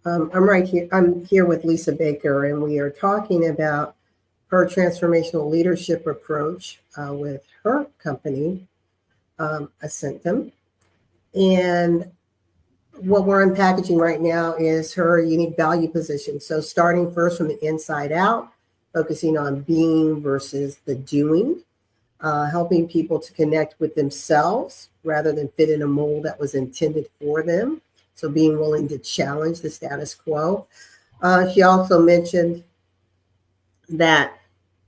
I'm right here. I'm here with Lisa Baker, and we are talking about her transformational leadership approach with her company, Ascentum. And what we're unpackaging right now is her unique value position. So starting first from the inside out, focusing on being versus the doing, helping people to connect with themselves rather than fit in a mold that was intended for them. So being willing to challenge the status quo. She also mentioned that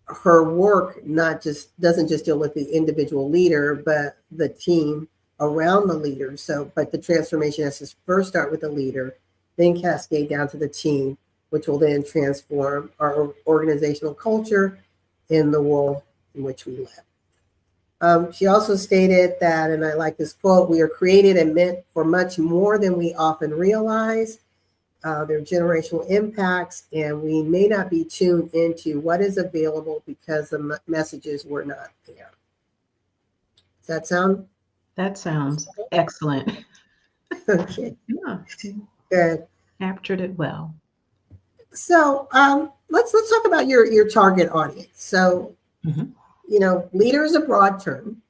her work doesn't just deal with the individual leader, but the team around the leader. So, but the transformation has to first start with the leader, then cascade down to the team, which will then transform our organizational culture in the world in which we live. She also stated that, and I like this quote, we are created and meant for much more than we often realize. Their generational impacts, and we may not be tuned into what is available because the messages were not there. Does that sound? That sounds excellent. Okay. Yeah. Good. Captured it well. So let's talk about your target audience. So, leader is a broad term.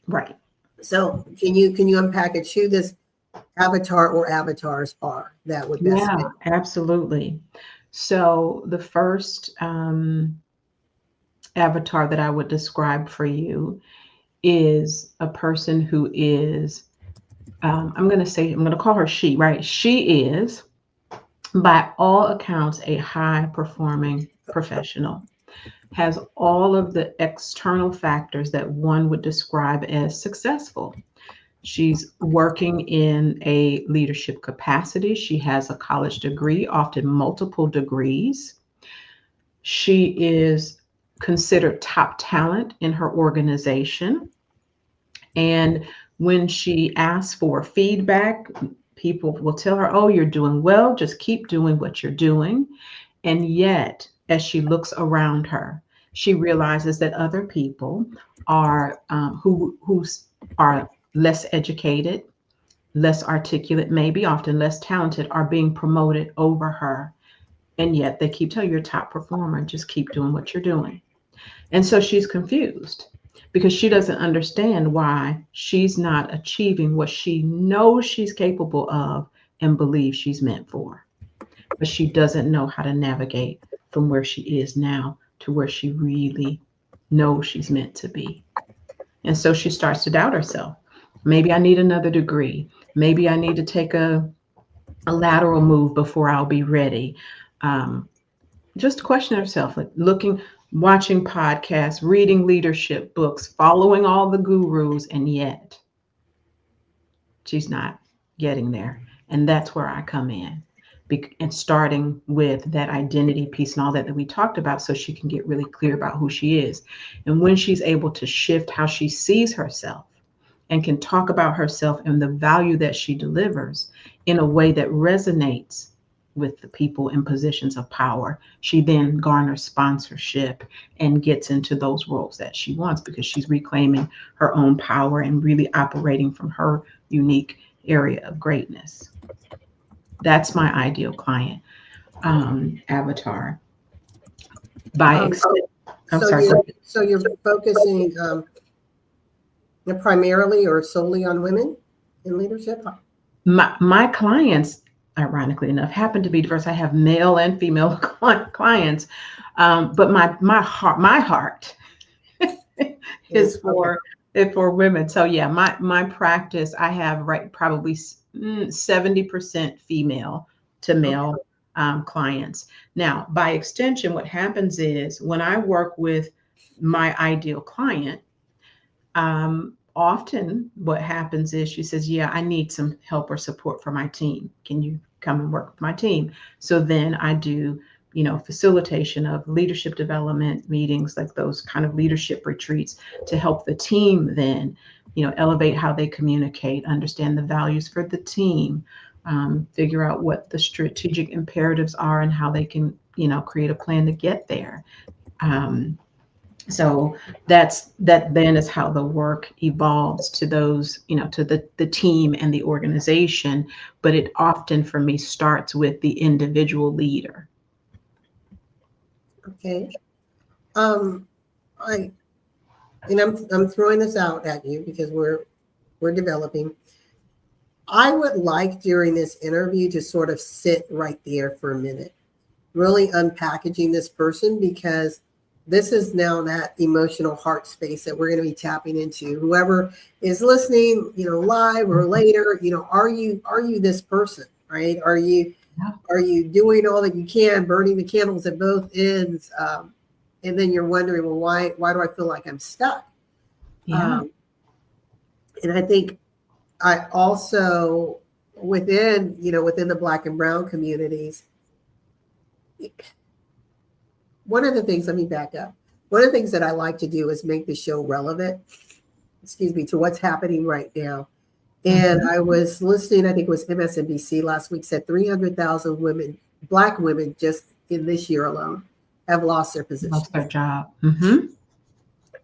Right. So can you unpackage who this avatar or avatars are that would best fit? Absolutely. So the first avatar that I would describe for you is a person who is, I'm going to call her she, right? She is, by all accounts, a high performing professional, has all of the external factors that one would describe as successful. She's working in a leadership capacity. She has a college degree, often multiple degrees. She is considered top talent in her organization. And when she asks for feedback, people will tell her, oh, you're doing well, just keep doing what you're doing. And yet, as she looks around her, she realizes that other people are who are less educated, less articulate, maybe often less talented, are being promoted over her. And yet they keep telling you, you're a top performer, just keep doing what you're doing. And so she's confused because she doesn't understand why she's not achieving what she knows she's capable of and believes she's meant for. But she doesn't know how to navigate from where she is now to where she really knows she's meant to be. And so she starts to doubt herself. Maybe I need another degree. Maybe I need to take a lateral move before I'll be ready. Just question herself, like watching podcasts, reading leadership books, following all the gurus, and yet she's not getting there. And that's where I come in. And starting with that identity piece and all that we talked about, so she can get really clear about who she is. And when she's able to shift how she sees herself and can talk about herself and the value that she delivers in a way that resonates with the people in positions of power, she then garners sponsorship and gets into those roles that she wants because she's reclaiming her own power and really operating from her unique area of greatness. That's my ideal client avatar. So you're focusing primarily or solely on women in leadership? My clients, ironically enough, happen to be diverse. I have male and female clients, but my heart is for women. So yeah, my practice, I have probably 70% female to male clients. Now, by extension, what happens is when I work with my ideal client, often what happens is she says, yeah, I need some help or support for my team. Can you come and work with my team? So then I do, facilitation of leadership development meetings, like those kind of leadership retreats to help the team then, elevate how they communicate, understand the values for the team, figure out what the strategic imperatives are and how they can, create a plan to get there. So that then is how the work evolves to those, to the team and the organization. But it often for me starts with the individual leader. Okay. Um, I and I'm throwing this out at you because we're developing. I would like during this interview to sort of sit right there for a minute, really unpackaging this person, because this is now that emotional heart space that we're going to be tapping into. Whoever is listening, live or later, are you this person, right? Yeah. Are you doing all that you can, burning the candles at both ends? And then you're wondering, well, why do I feel like I'm stuck? Yeah. Um, and I think I also within the Black and Brown communities, one of the things, let me back up. One of the things that I like to do is make the show relevant, to what's happening right now. And Mhm. I was listening, I think it was MSNBC last week, said 300,000 women, Black women, just in this year alone, have lost their Lost their positions. job. Hmm.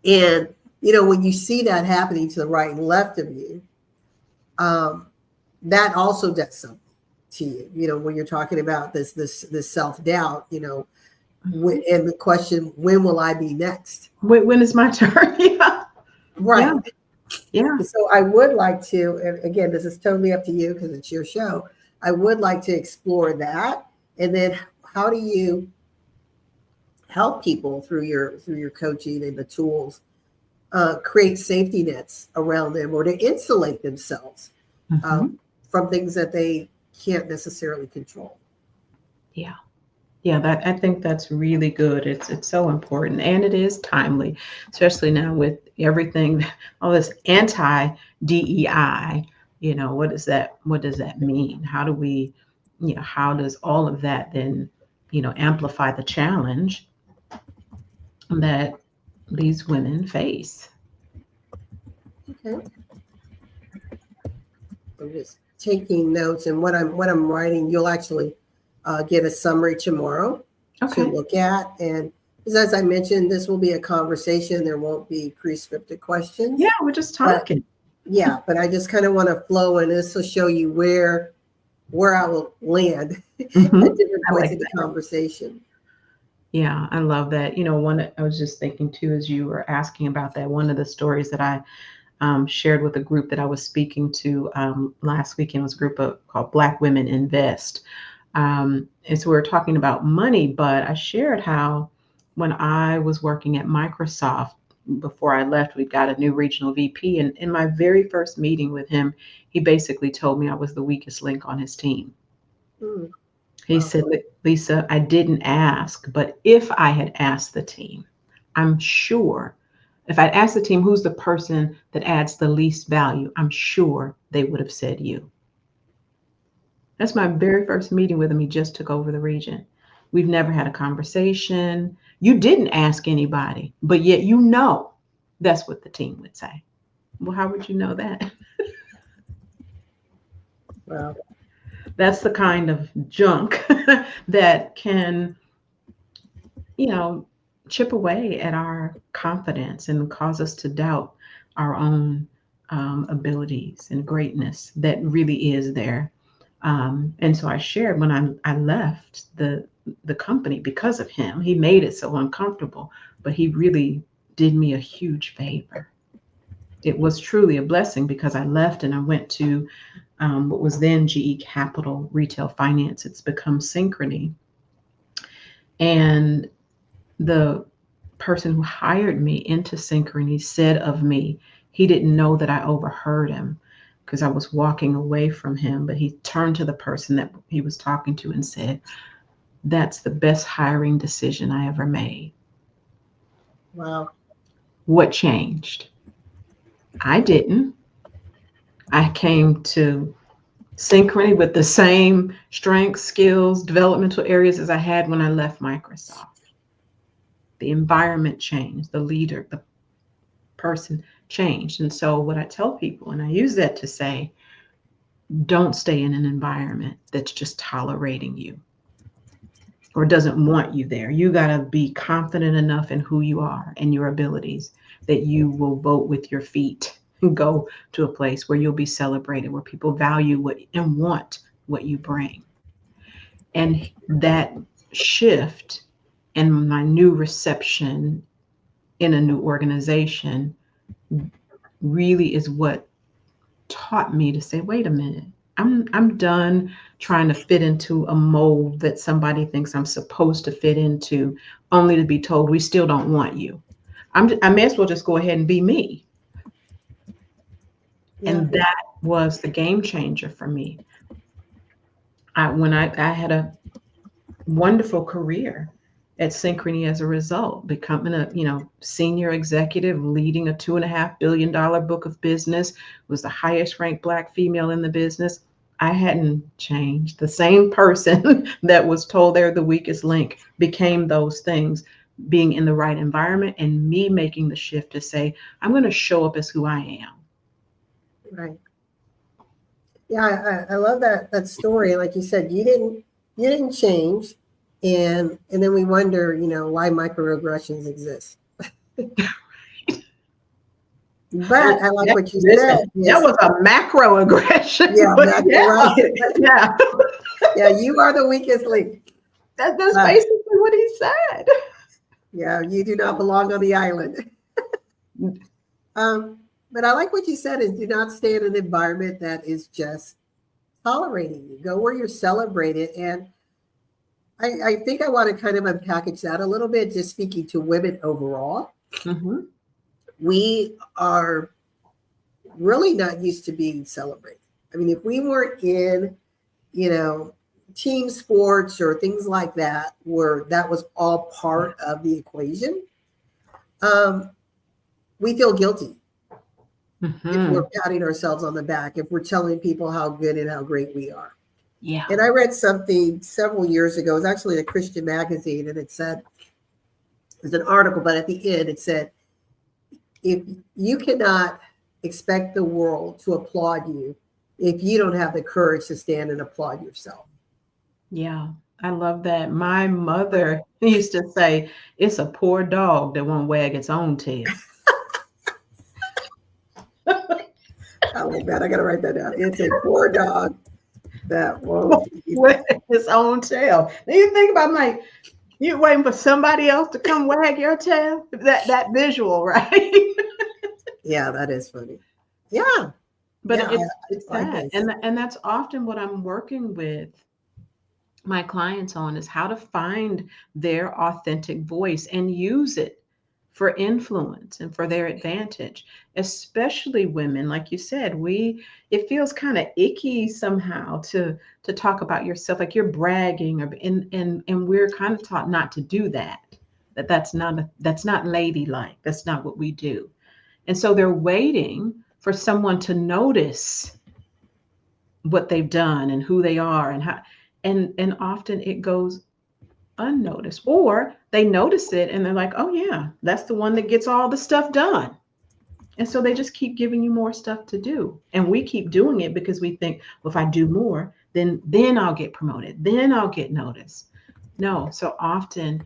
And, when you see that happening to the right and left of you, um, that also does something to you, when you're talking about this self-doubt, Hmm. and the question, when will I be next? When is my turn? Yeah. Yeah. Right. Yeah. So I would like to, and again, this is totally up to you because it's your show. I would like to explore that. And then how do you help people through your coaching and the tools, create safety nets around them, or to insulate themselves Hmm. from things that they can't necessarily control? Yeah. Yeah, that I think that's really good. It's so important and it is timely, especially now with everything, all this anti DEI. What does that mean? How do we, how does all of that then, amplify the challenge that these women face? Okay. I'm just taking notes, and what I'm writing, you'll actually get a summary tomorrow to Okay. look at. And as I mentioned, this will be a conversation. There won't be pre-scripted Yeah, questions, we're just but talking. yeah, but I just kind of want to flow, and this will show you where I will land at Hmm. different I points like in the that. conversation. Yeah, I love that. One I was just thinking too, as you were asking about that, one of the stories that I shared with a group that I was speaking to last weekend was a group called Black Women Invest. And so we were talking about money, but I shared how when I was working at Microsoft, before I left, we got a new regional VP. And in my very first meeting with him, he basically told me I was the weakest link on his team. Hmm. He Wow. said, Lisa, I didn't ask, but if I had asked the team, I'm sure if I'd asked the team who's the person that adds the least value, I'm sure they would have said you. That's my very first meeting with him. He just took over the region. We've never had a conversation. You didn't ask anybody, but yet that's what the team would say. Well, how would you know that? Wow. That's the kind of junk that can, you know, chip away at our confidence and cause us to doubt our own abilities and greatness that really is there. And so I shared when I left the company because of him. He made it so uncomfortable, but he really did me a huge favor. It was truly a blessing because I left and I went to what was then GE Capital Retail Finance. It's become Synchrony. And the person who hired me into Synchrony said of me, he didn't know that I overheard him because I was walking away from him, but he turned to the person that he was talking to and said, "That's the best hiring decision I ever made." Wow. What changed? I didn't. I came to Synchrony with the same strengths, skills, developmental areas as I had when I left Microsoft. The environment changed, the leader, the person changed. And so, what I tell people, and I use that to say, don't stay in an environment that's just tolerating you. or doesn't want you there. You got to be confident enough in who you are and your abilities that you will vote with your feet and go to a place where you'll be celebrated, where people value what and want what you bring. And that shift and my new reception in a new organization really is what taught me to say, wait a minute, I'm done trying to fit into a mold that somebody thinks I'm supposed to fit into, only to be told we still don't want you. I may as well just go ahead and be me. Yeah. And that was the game changer for me. I had a wonderful career at Synchrony as a result, becoming a senior executive, leading a $2.5 billion book of business, was the highest ranked Black female in the business. I hadn't changed. The same person that was told they're the weakest link became those things, being in the right environment and me making the shift to say, I'm going to show up as who I am. Right. Yeah, I love that story. Like you said, you didn't change, and then we wonder, why microaggressions exist. But I like what you said. Listen, that was a macroaggression. Yeah, right. Yeah. Yeah, you are the weakest link. That's basically what he said. Yeah, you do not belong on the island. But I like what you said is do not stay in an environment that is just tolerating you. Go where you're celebrated. And I think I want to kind of unpackage that a little bit, just speaking to women overall. Mm-hmm. We are really not used to being celebrated. I mean, if we weren't in, team sports or things like that, where that was all part of the equation, we feel guilty if we're patting ourselves on the back, if we're telling people how good and how great we are. Yeah. And I read something several years ago. It was actually in a Christian magazine, and it said, it was an article, but at the end it said, if you cannot expect the world to applaud you if you don't have the courage to stand and applaud yourself. Yeah, I love that. My mother used to say, it's a poor dog that won't wag its own tail. I like that. I got to write that down. It's a poor dog that won't wag its own tail. Then you think about, like, you waiting for somebody else to come wag your tail? That visual, right? Yeah, that is funny. Yeah. But yeah, it's I that. And that's often what I'm working with my clients on, is how to find their authentic voice and use it for influence and for their advantage, especially women. Like you said, it feels kind of icky somehow to talk about yourself like you're bragging, and we're kind of taught not to do that. That's not ladylike. That's not what we do. And so they're waiting for someone to notice what they've done and who they are and how, and often it goes unnoticed, or they notice it and they're like, oh yeah, that's the one that gets all the stuff done. And so they just keep giving you more stuff to do. And we keep doing it because we think, well, if I do more, then I'll get promoted, then I'll get noticed. No, so often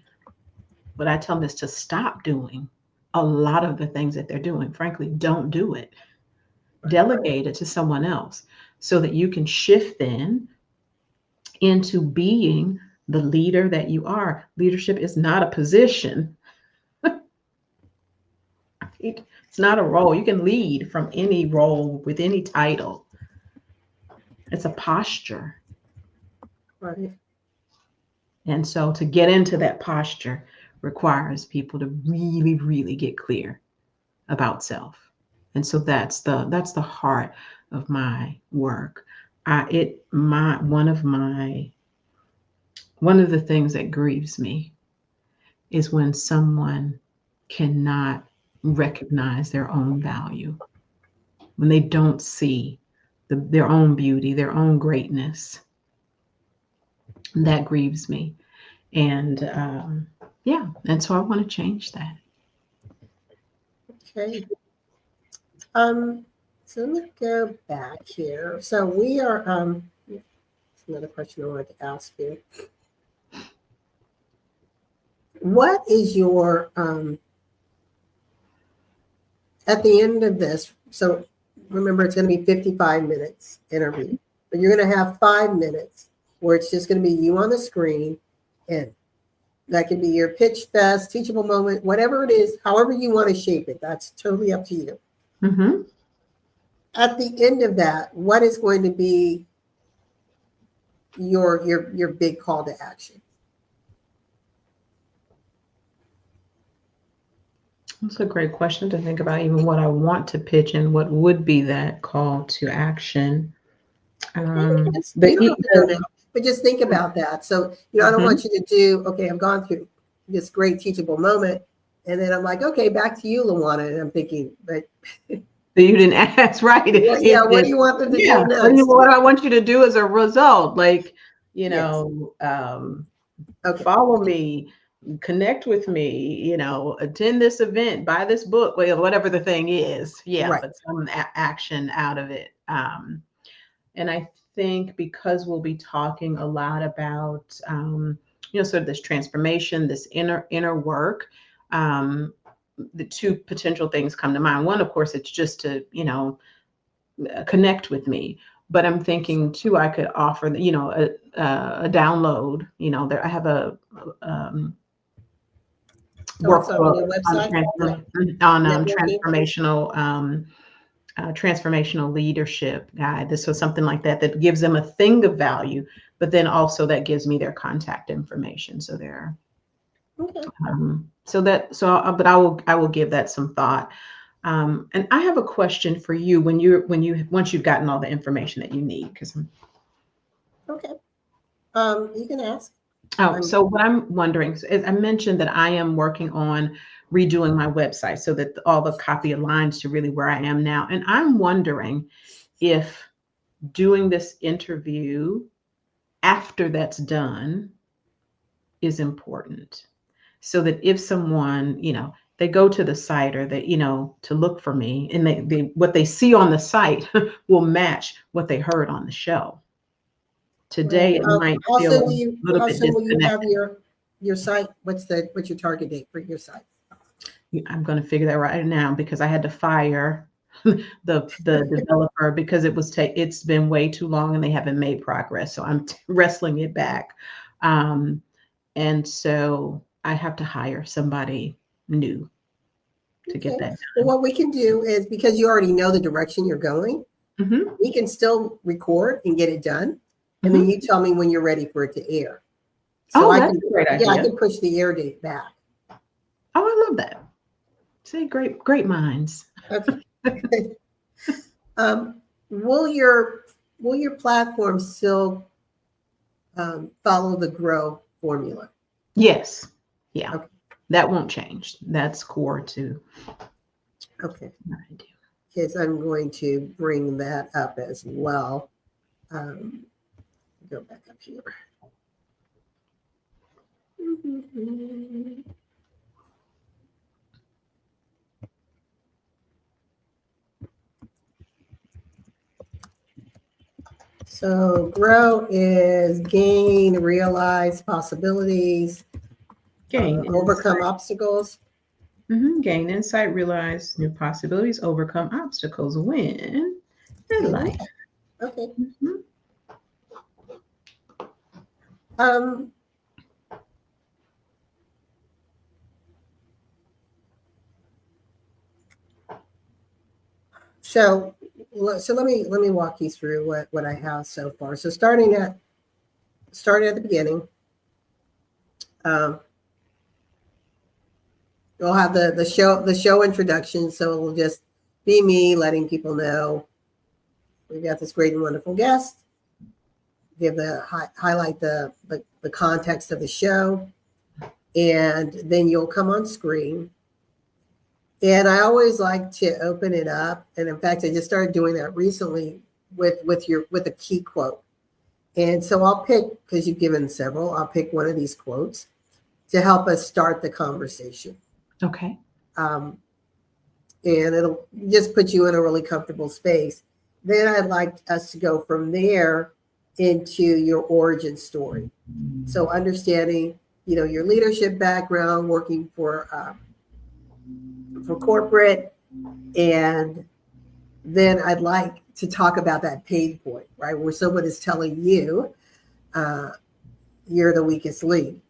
what I tell them is to stop doing a lot of the things that they're doing. Frankly, don't do it. Delegate it to someone else so that you can shift then into being the leader that you are. Leadership is not a position. It's not a role. You can lead from any role with any title. It's a posture. Right. And so to get into that posture requires people to really, really get clear about self. And so that's the heart of my work. One of the things that grieves me is when someone cannot recognize their own value, when they don't see their own beauty, their own greatness. That grieves me. And and so I want to change that. Okay. So let me go back here. So we are, another question I wanted to ask you. what is your, at the end of this, so remember it's going to be 55 minutes interview, but you're going to have 5 minutes where it's just going to be you on the screen, and that can be your pitch fest, teachable moment, whatever it is, however you want to shape it. That's totally up to you. Mm-hmm. At the end of that, what is going to be your big call to action? That's a great question to think about, even what I want to pitch and what would be that call to action. You don't have to know now, but just think about that. So, I don't want you to do, okay, I've gone through this great teachable moment, and then I'm like, okay, back to you, Lawanna. And I'm thinking, but you didn't ask, right? what do you want them to do next? What I want you to do as a result, like, Yes. Okay. follow me, connect with me, attend this event, buy this book, whatever the thing is. Yeah, Right. but some action out of it. And I think because we'll be talking a lot about, sort of this transformation, this inner work, the two potential things come to mind. One, of course, it's just to, connect with me. But I'm thinking too, I could offer, a download. There I have a workbook On your website? on Networking? transformational leadership guide. This was something like that gives them a thing of value, but then also that gives me their contact information. So there. Okay. But I will give that some thought. And I have a question for you once you've gotten all the information that you need, Okay. You can ask. So what I'm wondering is, I mentioned that I am working on redoing my website so that all the copy aligns to really where I am now. And I'm wondering if doing this interview after that's done is important, so that if someone, they go to the site, or they, to look for me, and they what they see on the site will match what they heard on the show. Today, it might feel a little bit soon will you have disconnected. your site? What's your target date for your site? I'm going to figure that right now, because I had to fire the developer because it's been way too long and they haven't made progress. So I'm wrestling it back. And so I have to hire somebody new to get that done. Well, what we can do is, because you already know the direction you're going, we can still record and get it done. And then you tell me when you're ready for it to air. So that's a great idea. Yeah, I can push the air date back. Oh, I love that. Say great minds. Okay. Will your platform still follow the GROW formula? Yes. Yeah. Okay. That won't change. That's core to okay. what I do. Yes, I'm going to bring that up as well. Go back up here. So GROW is gain, realize possibilities, overcome obstacles. Gain insight, realize new possibilities, overcome obstacles, win in life. Okay. So let me walk you through what I have so far. So starting at the beginning, we'll have the show introduction. So it will just be me letting people know we've got this great and wonderful guest. Give highlight the context of the show, and then you'll come on screen. And I always like to open it up. And in fact, I just started doing that recently with a key quote. And so I'll pick, because you've given several, I'll pick one of these quotes to help us start the conversation. Okay. And it'll just put you in a really comfortable space. Then I'd like us to go from there into your origin story. So understanding, your leadership background, working for corporate, and then I'd like to talk about that pain point, right, where someone is telling you you're the weakest link.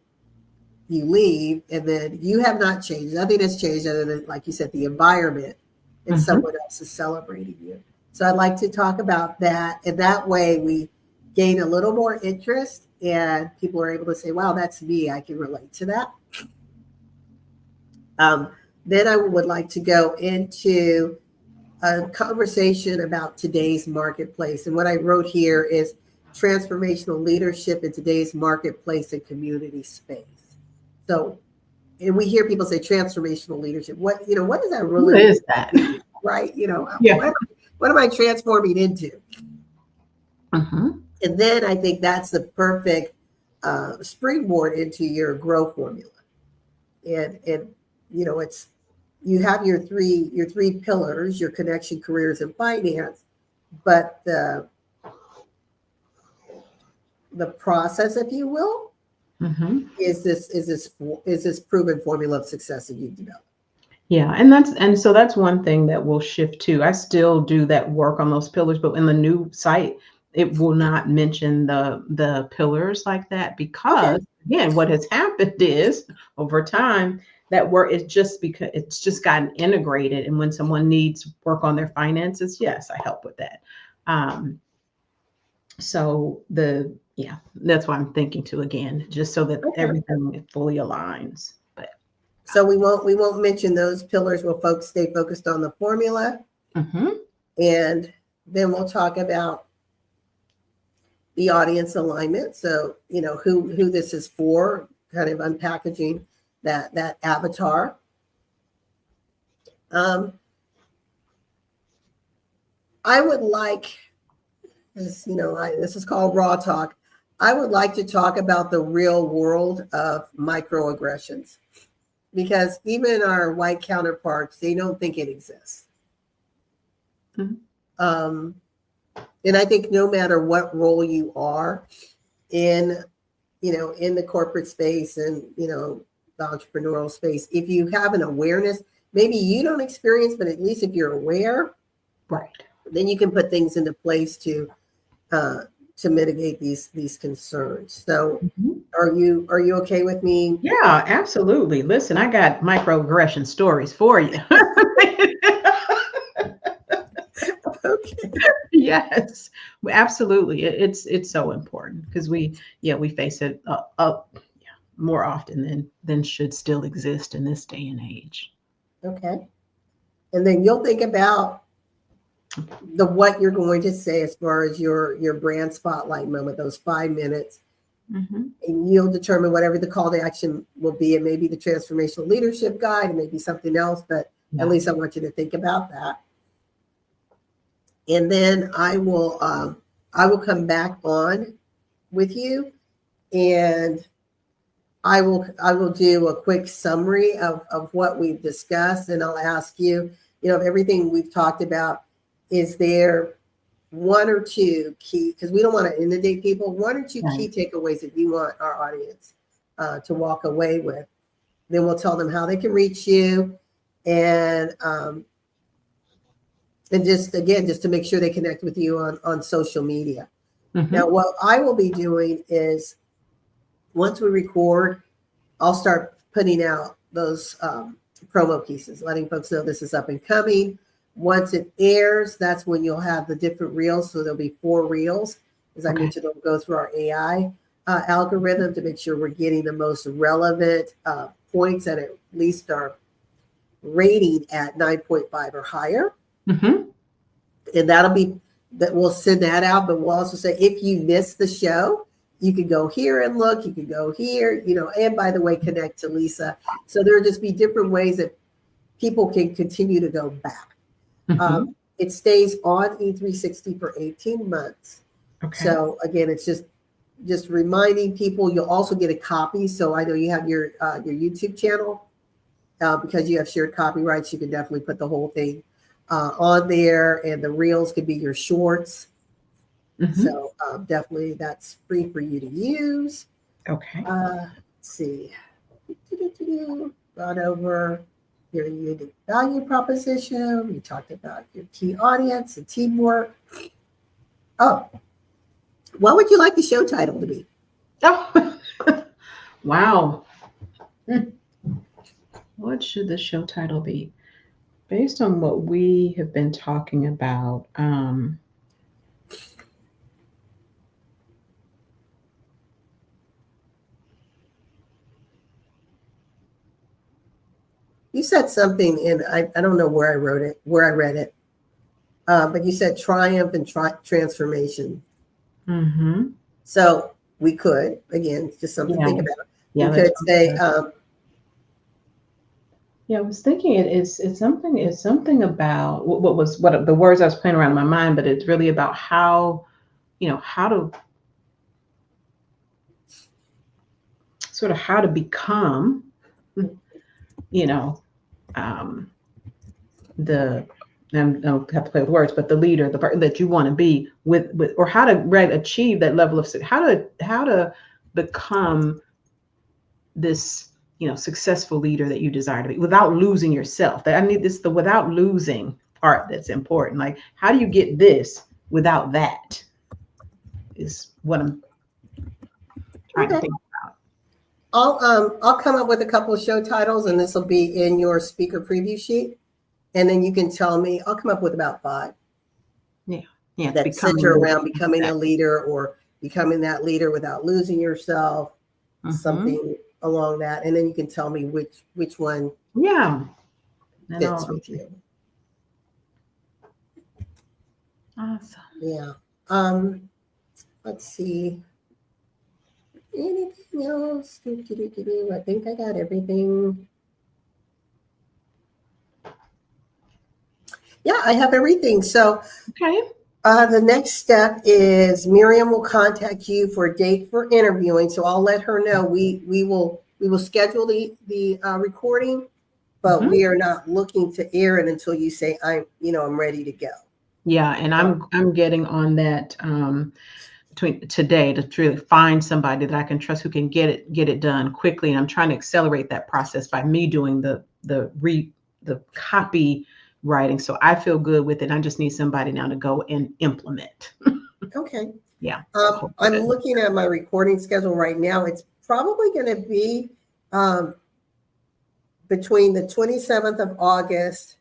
You leave, and then you have not changed. Nothing has changed other than, like you said, the environment, and someone else is celebrating you. So I'd like to talk about that, and that way we gain a little more interest, and people are able to say, "Wow, that's me. I can relate to that." Then I would like to go into a conversation about today's marketplace, and what I wrote here is transformational leadership in today's marketplace and community space. So, and we hear people say transformational leadership. What does that really What is that? mean, right? Yeah. What am I transforming into? Mm-hmm. And then I think that's the perfect springboard into your growth formula. And it's, you have your three pillars: your connection, careers, and finance. But the process, if you will, is this proven formula of success that you've developed. Yeah, and so that's one thing that will shift too. I still do that work on those pillars, but in the new site, it will not mention the pillars like that, because again, what has happened is over time that work is just because it's just gotten integrated. And when someone needs work on their finances, yes, I help with that. So that's why I'm thinking too, again, just so that everything fully aligns. But so we won't mention those pillars. We'll stay focused on the formula, and then we'll talk about the audience alignment. So who this is for, kind of unpackaging that avatar. I would like this. This is called Raw Talk. I would like to talk about the real world of microaggressions, because even our white counterparts, they don't think it exists. And I think no matter what role you are in, in the corporate space and, the entrepreneurial space, if you have an awareness, maybe you don't experience, but at least if you're aware, right, then you can put things into place to mitigate these concerns. So are you okay with me? Yeah, absolutely. Listen, I got microaggression stories for you. Okay. Yes, absolutely. It's so important because we face it more often than should still exist in this day and age. Okay. And then you'll think about what you're going to say as far as your brand spotlight moment, those 5 minutes. And you'll determine whatever the call to action will be. It may be the transformational leadership guide, it may be something else, but at least I want you to think about that. And then I will come back on with you, and I will do a quick summary of what we've discussed, and I'll ask you, of everything we've talked about, is there one or two key, because we don't want to inundate people, one or two key takeaways that you want our audience to walk away with. Then we'll tell them how they can reach you, and just to make sure they connect with you on social media. Now, what I will be doing is, once we record, I'll start putting out those promo pieces, letting folks know this is up and coming. Once it airs, that's when you'll have the different reels. So there'll be 4 reels. As I mentioned, it'll go through our AI algorithm to make sure we're getting the most relevant points that at least are rating at 9.5 or higher. And that we'll send that out, but we'll also say, if you missed the show, you can go here and look, you can go here, and by the way, connect to Lisa. So there'll just be different ways that people can continue to go back. It stays on E360 for 18 months. So again, it's just reminding people. You'll also get a copy. So I know you have your YouTube channel, because you have shared copyrights. You can definitely put the whole thing on there, and the reels could be your shorts. So definitely that's free for you to use. see. Gone over your unique value proposition. We talked about your key audience and teamwork. Oh, what would you like the show title to be? Oh, wow. What should the show title be? Based on what we have been talking about, You said something, and I don't know where I wrote it, where I read it, but you said triumph and transformation. mm-hmm. So we could, again, just something to Yeah, think about. yeah, We that's could say, yeah. I was thinking it's something about what the words I was playing around in my mind, but it's really about how how to sort of how to become you know um, the I don't have to play with words, but the leader, the person that you want to be with, or how to achieve that level of how to become this successful leader that you desire to be without losing yourself. That I need this the without losing part that's important. Like how do you get this without that? Is what I'm trying to okay, think. I'll come up with a couple of show titles, and this will be in your speaker preview sheet, and then you can tell me. I'll come up with about 5. Yeah, yeah, That center becoming around becoming a leader or becoming that leader without losing yourself, mm-hmm. something along that, and then you can tell me which one Yeah, fits with you. Awesome. Yeah. Let's see. Anything else? I think I got everything. Yeah, I have everything. So Okay. the next step is Miriam will contact you for a date for interviewing. So I'll let her know. We will schedule the recording, but Mm-hmm. we are not looking to air it until you say I'm ready to go. Yeah, and I'm getting on that between today to really find somebody that I can trust who can get it done quickly. And I'm trying to accelerate that process by me doing the copy writing. So I feel good with it. I just need somebody now to go and implement. Okay. Yeah. I'm looking at my recording schedule right now. It's probably going to be between the 27th of August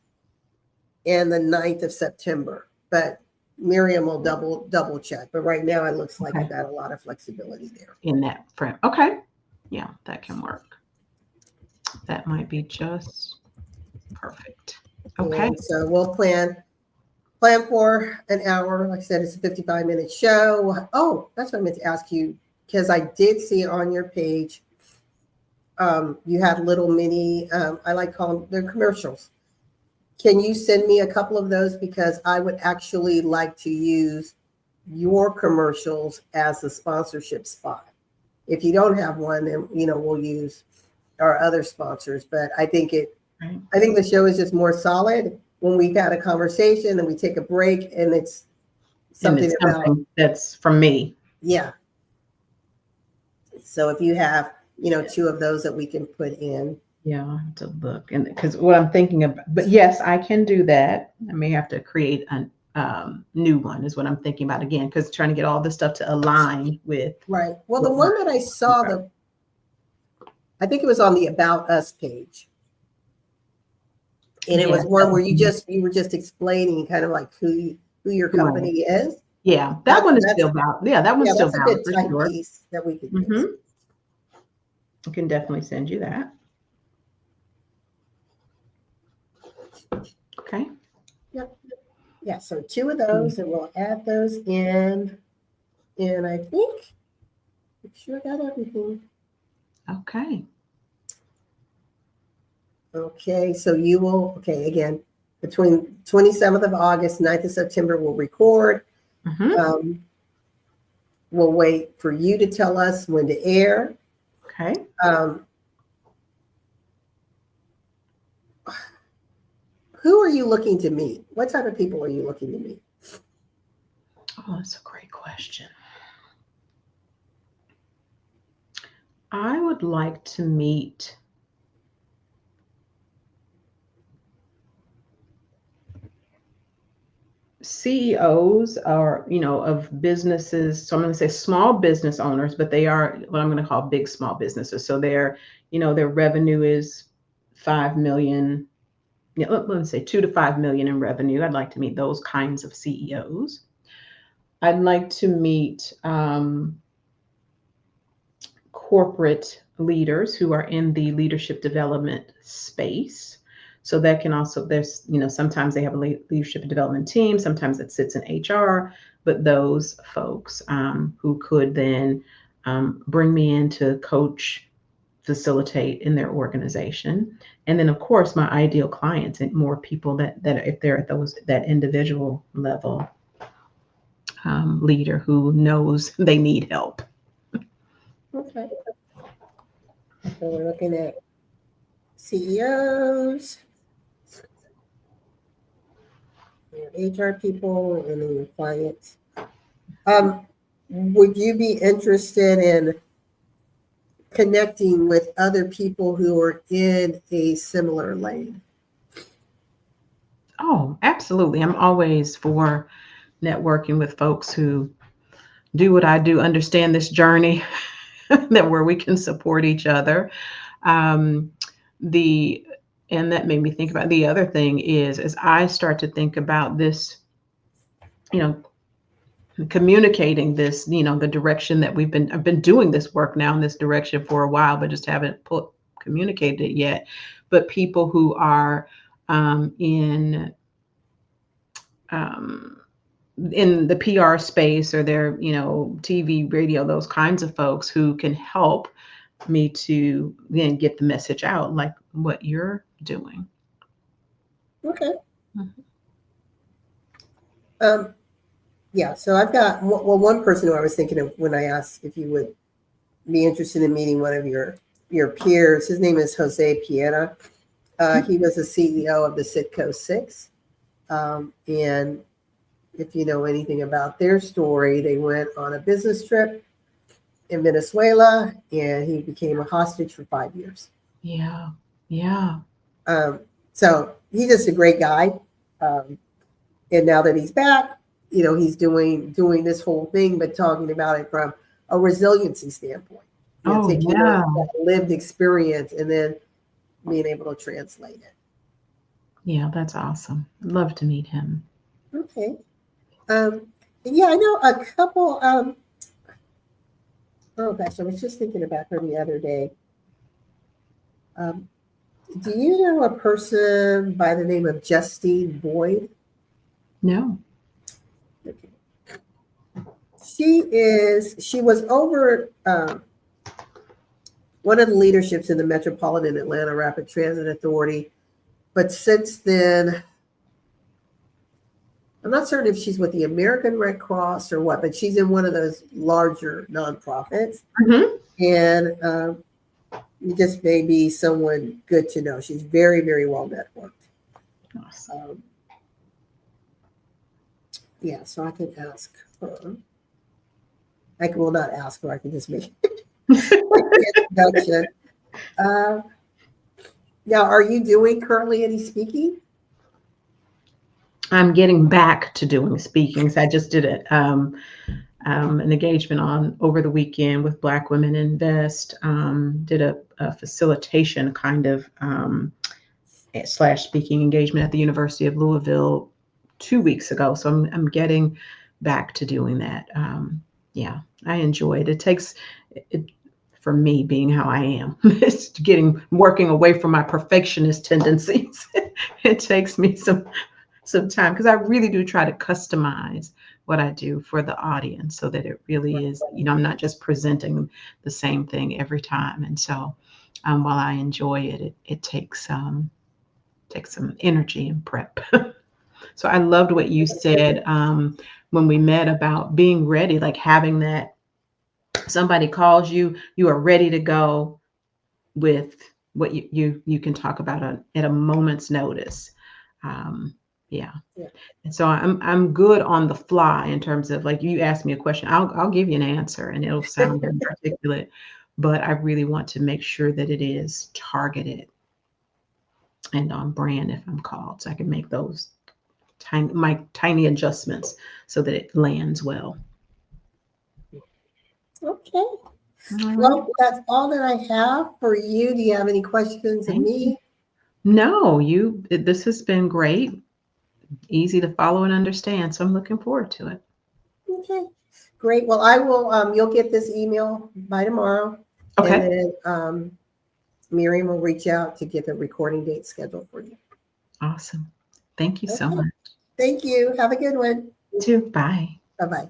and the 9th of September. But Miriam will double check. But right now it looks like I've got a lot of flexibility there. In that frame. Okay. Yeah, that can work. That might be just perfect. Okay. And so we'll plan for an hour. Like I said, it's a 55-minute show. Oh, that's what I meant to ask you, because I did see on your page, you had little mini, I like calling them commercials. Can you send me a couple of those? Because I would actually like to use your commercials as a sponsorship spot. If you don't have one, then we'll use our other sponsors. But I think the show is just more solid when we've had a conversation and we take a break and it's something that's from me. Yeah. So if you have, 2 of those that we can put in. Yeah, I'll have to look. And because what I'm thinking about, but yes, I can do that. I may have to create a new one is what I'm thinking about again, because trying to get all this stuff to align with. Right. Well, the one that I saw, I think it was on the About Us page. And it was one where you were just explaining kind of like who your company is. Yeah, that one is still valid. Yeah, that one's still valid for sure. Piece that we could use. I can definitely send you that. Okay. Yep. Yeah, so 2 of those, and we'll add those in. And I think I'm sure I got everything. Okay. Okay, so you will, again, between 27th of August, 9th of September, we'll record. We'll wait for you to tell us when to air. Okay. Who are you looking to meet? What type of people are you looking to meet? Oh, that's a great question. I would like to meet CEOs or, of businesses. So I'm going to say small business owners, but they are what I'm going to call big small businesses. So their revenue is 5 million. Yeah, let's say 2 to 5 million in revenue. I'd like to meet those kinds of CEOs. I'd like to meet corporate leaders who are in the leadership development space. So that can also, sometimes they have a leadership development team, sometimes it sits in HR, but those folks who could then bring me in to coach, facilitate in their organization. And then of course my ideal clients and more people that if they're at that individual level leader who knows they need help. Okay. So we're looking at CEOs, HR people, and then your clients. Would you be interested in connecting with other people who are in a similar lane? Oh, absolutely. I'm always for networking with folks who do what I do, understand this journey, that where we can support each other. Um, the and that made me think about the other thing is as I start to think about this, you know, communicating this, the direction that I've been doing this work now in this direction for a while, but just haven't communicated it yet. But people who are um, in the PR space or their, TV, radio, those kinds of folks who can help me to then get the message out, like what you're doing. Okay. Mhm. Yeah, so I've got, well, one person who I was thinking of when I asked if you would be interested in meeting one of your peers. His name is Jose Piera. He was the CEO of the Citco 6. And if you know anything about their story, they went on a business trip in Venezuela and he became a hostage for 5 years. Yeah. Yeah. So he's just a great guy. And now that he's back, he's doing this whole thing, but talking about it from a resiliency standpoint. Oh, Taking yeah. that lived experience and then being able to translate it. Yeah, that's awesome. Love to meet him. Okay. Yeah, I know a couple. Oh gosh, I was just thinking about her the other day. Do you know a person by the name of Justine Boyd? No. Okay. She was over one of the leaderships in the Metropolitan Atlanta Rapid Transit Authority. But since then, I'm not certain if she's with the American Red Cross or what, but she's in one of those larger nonprofits. Mm-hmm. And it just may be someone good to know. She's very, very well networked. Awesome. Yeah, so I can ask her. I will not ask her. I can just make an introduction. Now, are you doing currently any speaking? I'm getting back to doing speakings. I just did an engagement over the weekend with Black Women Invest. Did a facilitation kind of / speaking engagement at the University of Louisville 2 weeks ago. So I'm getting back to doing that. Yeah, I enjoy it. It takes it, for me being how I am, it's working away from my perfectionist tendencies. It takes me some time because I really do try to customize what I do for the audience so that it really is, I'm not just presenting the same thing every time. And so while I enjoy it, it takes some energy and prep. So I loved what you said when we met about being ready, like having that somebody calls you, you are ready to go with what you can talk about at a moment's notice. Yeah. And so I'm good on the fly in terms of like you ask me a question, I'll give you an answer and it'll sound very articulate. but I really want to make sure that it is targeted and on brand if I'm called, so I can make those tiny adjustments so that it lands well. Okay. All right. Well, that's all that I have for you. Do you have any questions of Thank me? you. No, this has been great, easy to follow and understand. So I'm looking forward to it. Okay, great. Well, I will, you'll get this email by tomorrow. Okay. And then Miriam will reach out to get the recording date scheduled for you. Awesome. Thank you so Okay. much. Thank you. Have a good one. You too. Bye. Bye-bye.